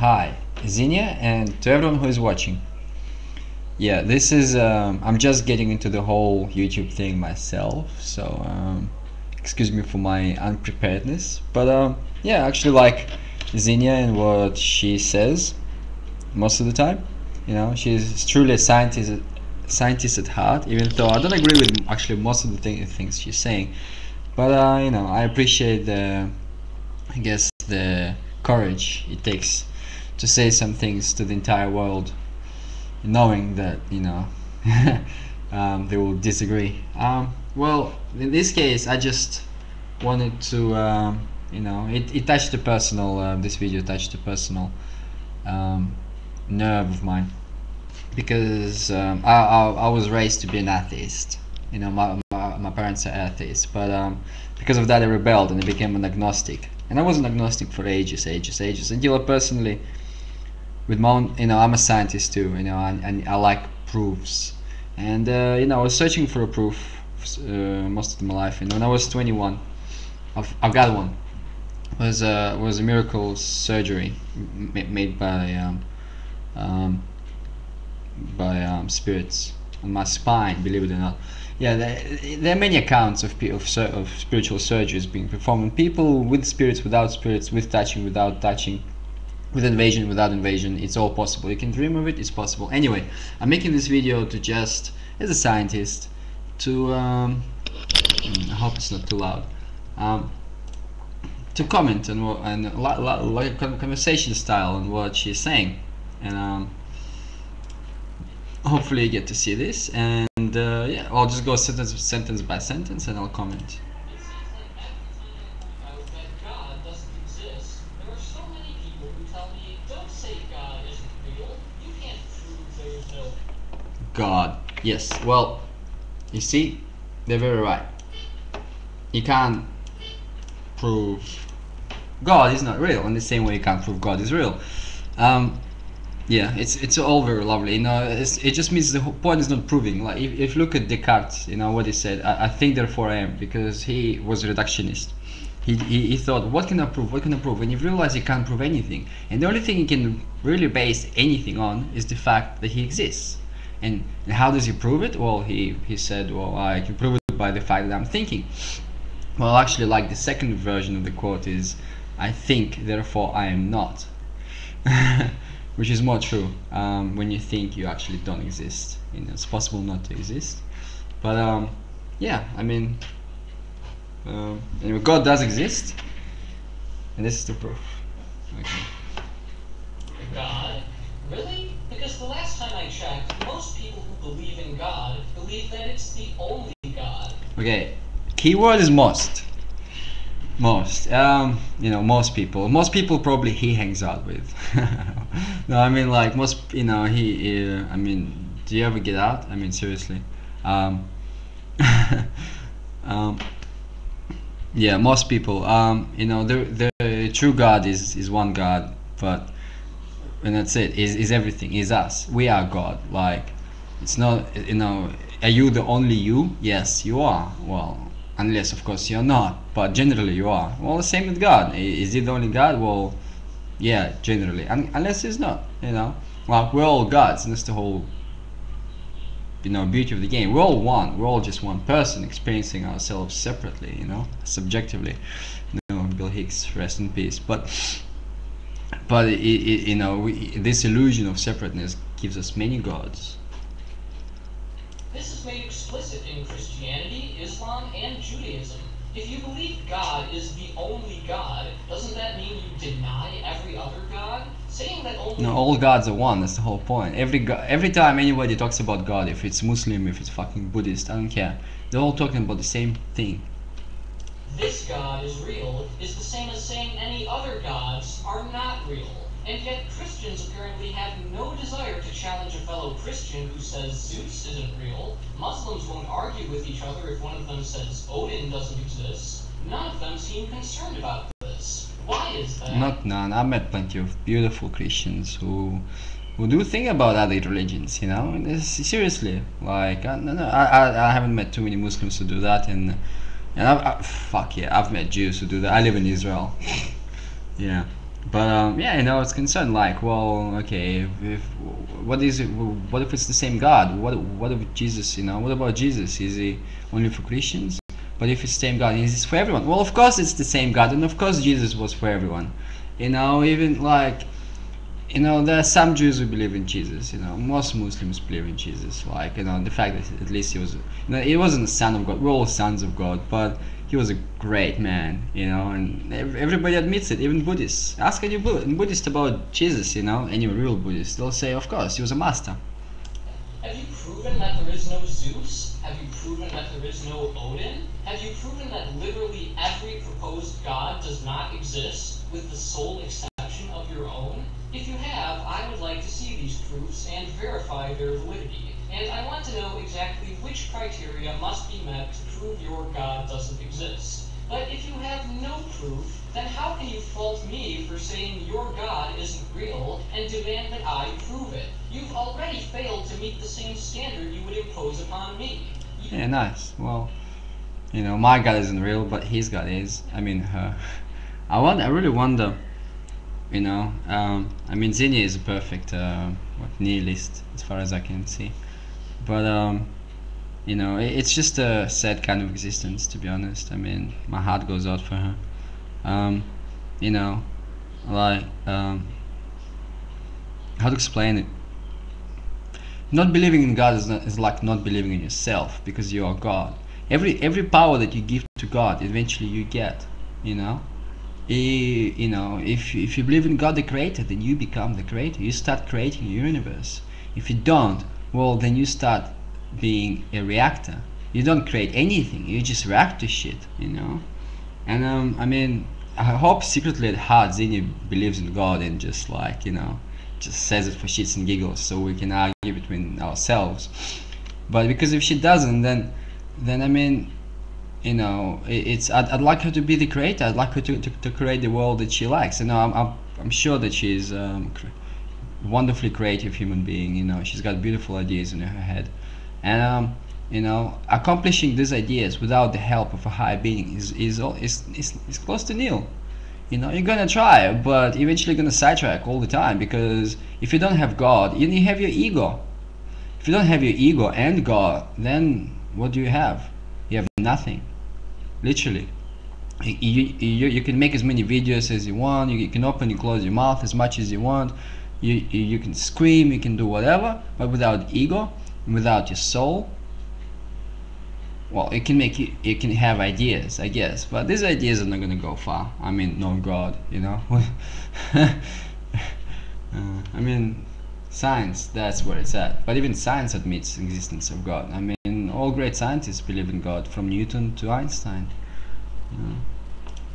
Hi, Zinnia, and to everyone who is watching. Yeah, this is, I'm just getting into the whole YouTube thing myself, so excuse me for my unpreparedness. But yeah, I actually like Zinnia and what she says most of the time. You know, she's truly a scientist at heart, even though I don't agree with actually most of the things she's saying. But you know, I appreciate I guess the courage it takes to say some things to the entire world, knowing that they will disagree. Well, in this case, I just wanted to, it touched the personal. This video touched the personal nerve of mine because I was raised to be an atheist. You know, my parents are atheists, but because of that I rebelled and I became an agnostic. And I was an agnostic for ages, until I personally, with my own, I'm a scientist too, and I like proofs. And I was searching for a proof most of my life. And when I was 21, I've got one. It was a miracle surgery made by spirits on my spine, believe it or not. Yeah, there are many accounts of spiritual surgeries being performed on people, with spirits, without spirits, with touching, without touching, with invasion, without invasion. It's all possible. You can dream of it, it's possible. Anyway, I'm making this video to just, as a scientist, to I hope it's not too loud, to comment and like a conversation style on what she's saying. And hopefully you get to see this, and yeah, I'll just go sentence by sentence and I'll comment. God, yes. Well, you see, they're very right. You can't prove God is not real in the same way you can't prove God is real. Yeah, it's all very lovely. It just means the whole point is not proving. Like if you look at Descartes, what he said, I think therefore I am, because he was a reductionist. He thought, what can I prove? What can I prove? And you realize he can't prove anything. And the only thing he can really base anything on is the fact that he exists. And how does he prove it? Well, he said, well, I can prove it by the fact that I'm thinking. Well, actually, like the second version of the quote is, I think, therefore I am not. Which is more true. When you think, you actually don't exist. It's possible not to exist. But yeah, I mean, anyway, God does exist, and this is the proof. Okay. God? Really? Because the last time I checked, most people who believe in God believe that it's the only God. Okay, keyword is most. Most. Most people. Most people probably he hangs out with. No, I mean, like most. I mean, do you ever get out? I mean, seriously. Yeah, most people. The true God is one God, but. And that's it, is everything, is us. We are God. Like, it's not, are you the only you? Yes, you are. Well, unless of course you're not, but generally you are. Well, the same with God. Is he the only God? Well, yeah, generally, unless he's not. Like, we're all gods, and that's the whole beauty of the game. We're all one. We're all just one person experiencing ourselves separately, subjectively. Bill Hicks, rest in peace. But this illusion of separateness gives us many gods. This is made explicit in Christianity, Islam, and Judaism. If you believe God is the only God, doesn't that mean you deny every other God? Saying that only... No, all gods are one, that's the whole point. Every time anybody talks about God, if it's Muslim, if it's fucking Buddhist, I don't care. They're all talking about the same thing. This God is real is the same as saying any other gods are not real. And yet Christians apparently have no desire to challenge a fellow Christian who says Zeus isn't real. Muslims won't argue with each other if one of them says Odin doesn't exist. None of them seem concerned about this. Why is that? Not none. I've met plenty of beautiful Christians who do think about other religions, seriously. Like, I haven't met too many Muslims who do that, and fuck yeah, I've met Jews who do that. I live in Israel. Yeah. But yeah, you know, it's concerned like, well, okay, if what is it? What if it's the same God? What if Jesus? You know, what about Jesus? Is he only for Christians? But if it's the same God, is it for everyone? Well, of course it's the same God, and of course Jesus was for everyone. You know, even like, you know, there are some Jews who believe in Jesus. You know, most Muslims believe in Jesus. Like, you know, the fact that at least he was, you know, he wasn't a son of God. We're all sons of God, but he was a great man. You know, and everybody admits it. Even Buddhists. Ask any Buddhist about Jesus. You know, any real Buddhist, they'll say, of course, he was a master. Have you proven that there is no Zeus? Have you proven that there is no Odin? Have you proven that literally every proposed god does not exist, with the sole exception of your own? If you have, I would like to see these proofs and verify their validity. And I want to know exactly which criteria must be met to prove your god doesn't exist. But if you have no proof, then how can you fault me for saying your God isn't real and demand that I prove it? You've already failed to meet the same standard you would impose upon me. Yeah, nice. Well, you know, my God isn't real, but his God is. I mean, her. I really wonder. You know, I mean, Zinnia is a perfect nihilist as far as I can see. But you know, it's just a sad kind of existence, to be honest. I mean, my heart goes out for her. You know, like how to explain it? Not believing in God is like not believing in yourself, because you are God. Every power that you give to God, eventually you get. You know, you know, if you believe in God the Creator, then you become the Creator. You start creating your universe. If you don't, well, then you start being a reactor. You don't create anything. You just react to shit. You know, and I mean, I hope secretly at heart Zinni believes in God and just like, you know, just says it for shits and giggles so we can argue between ourselves. But because if she doesn't, then I mean, you know, I'd like her to be the creator. I'd like her to create the world that she likes. You know, I'm sure that she's wonderfully creative human being. You know, she's got beautiful ideas in her head, and you know, accomplishing these ideas without the help of a higher being is close to nil. You know, you're gonna try, but eventually you're gonna sidetrack all the time, because if you don't have God, you have your ego. If you don't have your ego and God, then what do you have? You have nothing, literally. You can make as many videos as you want. You can open and close your mouth as much as you want. You can scream, you can do whatever, but without ego, without your soul, well, it can make you can have ideas, I guess, but these ideas are not gonna go far. I mean, no God, you know. I mean, science, that's where it's at. But even science admits the existence of God. I mean, all great scientists believe in God, from Newton to Einstein. You know.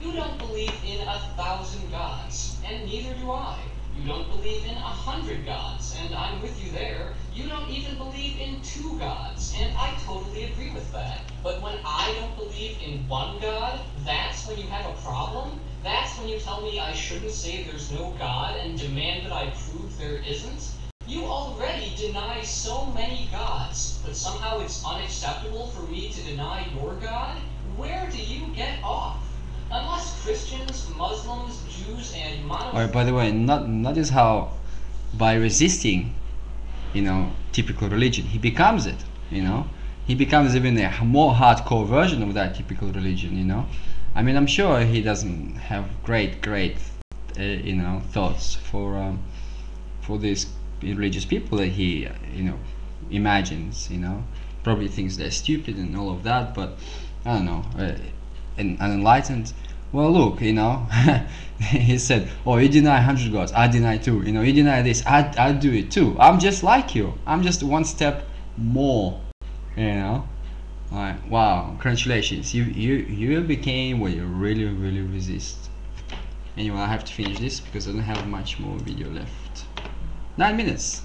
You don't believe in 1,000 gods, and neither do I. You don't believe in 100 gods, and I'm with you there. You don't even believe in 2 gods, and I totally agree with that. But when I don't believe in one god, that's when you have a problem? That's when you tell me I shouldn't say there's no God and demand that I prove there isn't? You already deny so many gods, but somehow it's unacceptable for me to deny your God? Where do you get off? Unless Christians, Muslims, Jews, and Or, by the way, notice how by resisting, you know, typical religion, he becomes it. You know, he becomes even a more hardcore version of that typical religion. You know, I mean, I'm sure he doesn't have great, you know, thoughts for these religious people that he, you know, imagines. You know, probably thinks they're stupid and all of that, but I don't know. And unenlightened. Well, look, you know, he said, "Oh, you deny 100 gods, I deny 2. You know, you deny this, I do it too. I'm just like you. I'm just one step more." You know, like, wow, congratulations, you became what you really resist. Anyway, I have to finish this because I don't have much more video left. 9 minutes.